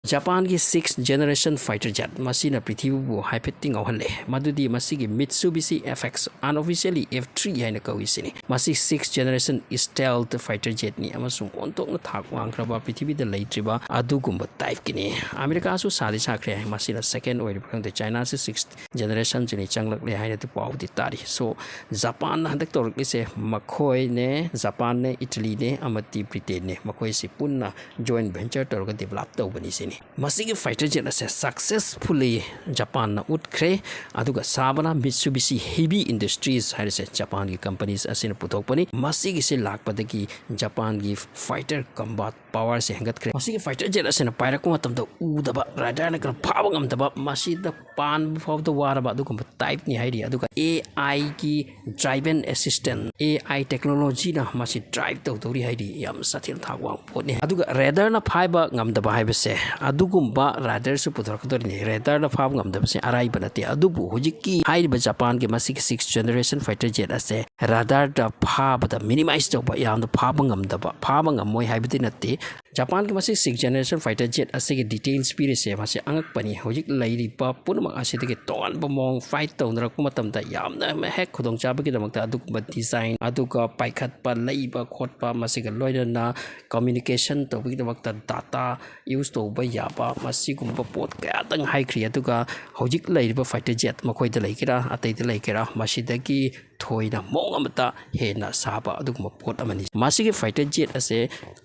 Japan की 6th generation fighter jet masina prithibu hypeting awhale madudi masigi Mitsubishi FX unofficially F3 haina kawisini masi 6th generation stealth fighter jet ni amasung ontokna thak wangkraba prithibi da leitriba adugumba type kini America su sadi sakre masina second oil the China se 6th generation jini changlak le haina tu pawdi tari so Japan handak torki se makhoi ne Japan ne Italy ne amati Britain ne makhoi si punna joint venture torka develop tawbani sini Masigi fighter jet ase successfully Japan na utkre aduga sabana Mitsubishi Heavy Industries harise Japan ki companies asina puthokpani masigi se lakpadagi Japan ki fighter combat power se hangat kre masigi fighter jet asina pairak matamda udaba radar na kra phawangam daba masida pan of the war ba aduga type ni hairi aduga AI ki driven assistant AI technology na masi drive tawdori hairi yam sathil thawang phone aduga radar na phaiba ngamdaba haibase adugumba radar su puthrakdori radar na phab ngamdabse arai banate adubu hujiki haiba Japan ke masik 6th generation fighter jet ase radar da phab da minimize tawba yam da phab ngamdaba phab ngamoi haibati nate Japan ke masik 6th generation fighter jet ase ke details pire se mase angak pani hujik lairi pa punma ase de ke ton bomong fight tawna ku matam da yam na hek khudong chaba ke damakta adugumba design aduga paikhat pa leiba khotpa masik loina communication tawbi damakta data use tawba yaba masigumba pot kaya tang high kriya tuga hojik lairiba fighter jet makoi da laikira atai da laikira masidagi thoina mong amata hena saba aduguma pot amani masigi fighter jet ase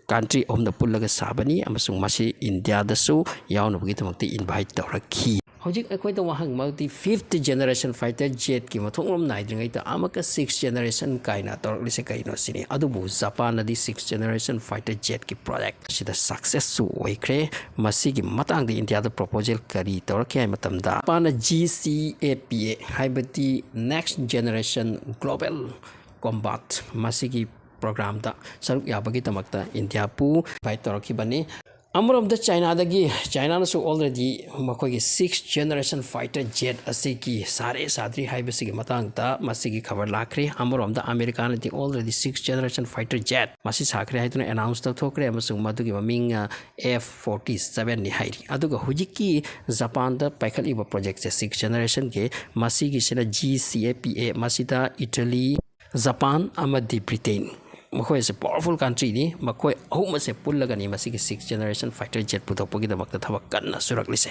country om da pullaga sabani amasung masi India da su yauna bugi tamakti invite tawrakhi hojik akoi da wahang multi 5th generation fighter jet ki mathongrom naidringai ta amaka 6th generation kaina torlise kaino sini adubu Japan di 6th generation fighter jet ki project sida success su oikre masigi matang di India da proposal kari torke matamda pana GCAPA haibati next generation global combat masigi program da saruk yabagi tamakta India pu fight torki bani Amuram the China dagi China so already makogi 6th generation fighter jet asiki sare sadri haibasigi matang ta masigi cover lakre amuram the American the already 6th generation fighter jet masi sakre haituna announce ta thokre amasung madugi maming F47 ni hairi aduga hujiki Japan da paikali ba project 6th generation ke masigi sina GCAPA masida Italy Japan amadi Britain Makoi is a powerful country ni makoi ahuma se pullaga ni masigi 6th generation fighter jet puthokpagi damakta thawak kanna suraklise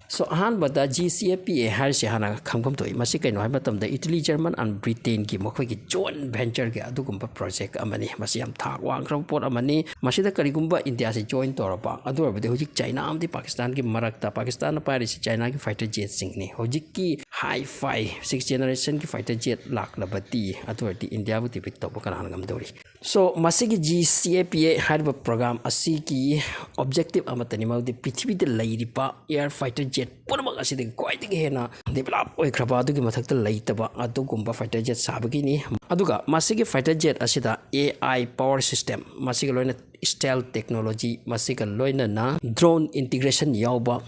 so ahan bada GCAPA har se hana khamkham toi masi kaino hai matam da Italy German and Britain ki makoi ki joint venture ke adugumba project amani masi am thak wang kram pot amani masi da karigumba India se join toraba adu abade hojik China amdi Pakistan ki marakta Pakistan na pari se China ki fighter jet sing ni hojik ki hi-fi 6th generation ki fighter jet lak labati adu ati India bu tipik to kan ngam dori so masigi GCAPA harba program asiki objective amatani maudi prithvi de lairipa air fighter jet purma asidi quite hena develop oi kraba adu ki mathakta laitaba adu gumba fighter jet sabagi ni aduga masigi fighter jet asida AI power system masigi loina stealth technology masigi loina na drone integration yauba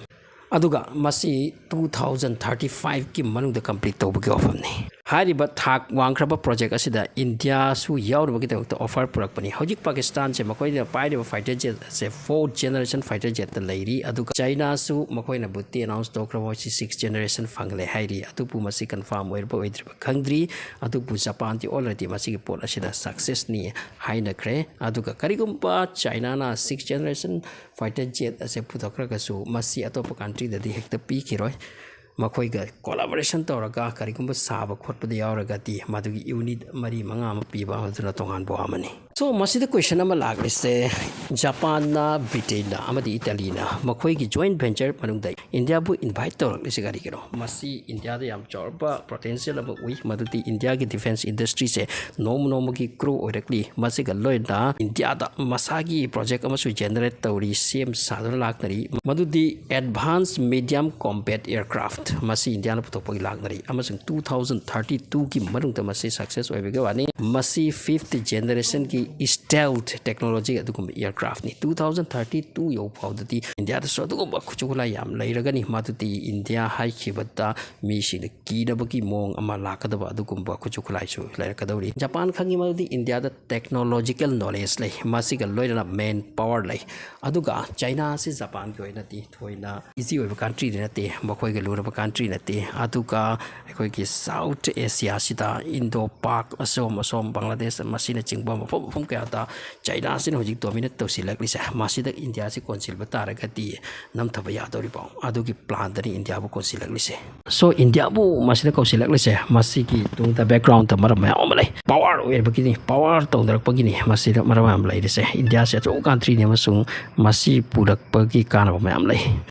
aduga masi 2035 ki manung da complete tawbagi ofam ni hariba thak wangkraba project asida India su yaurba ki ta offer purakpani hojik Pakistan se makoi da paide fighter jet se 4th generation fighter jet da lairi aduga China su makoi na butti announce tokraba si 6th generation fangle hairi atupu masi confirm oirba oidriba khangdri atupu Japan ti already masi ki pol asida success ni haina kre aduga karigumba China na 6th generation fighter jet ase puthokra ka su masi atop country da di hekta pi kiroi makoi ga collaboration tawraga karigumba saba khotpada yauraga ti madugi unit mari manga ma piba haduna tongan bo amani so masida question ama laglise Japan na Britain na amadi Italy na makoi gi joint venture manung dai India bu invite tawraglise gari kero masi India da yam chorba potential ama ui maduti India gi defense industry se nom gi crew oirakli masi ga loina India da masagi project ama su generate tawri same saduna laknari madudi advanced medium combat aircraft masi India na puthokpagi laknari amasung 2032 ki manung da masi success oibiga wani masi 5th generation ki stealth technology adugum aircraft ni 2032 yo phawdati India da so adugum khuchukula yam leiragani madudi India hai khibata mi si de kidabaki mong ama lakadaba adugum khuchukula su leirkadawri Japan khangi madudi India da technological knowledge lei masiga loirana main power lei aduga China si Japan ki oinati thoina easy oiba country nate makhoi ga luraba country nate aduga akhoi ki South Asia sida Indo Pak asom Bangladesh masina chingba mafum kaya ta China sin hojik dominate tawsilak lisa masida India si consil bataragati namthaba yadori ba adugi plan dani India bu consilak lise so India bu masina consilak lise masigi tung the background ta maram ma amalai power oir bagini power tawdarak pagini masida maram am lai lise India se to country ne masung masi purak pagi kana ma am lai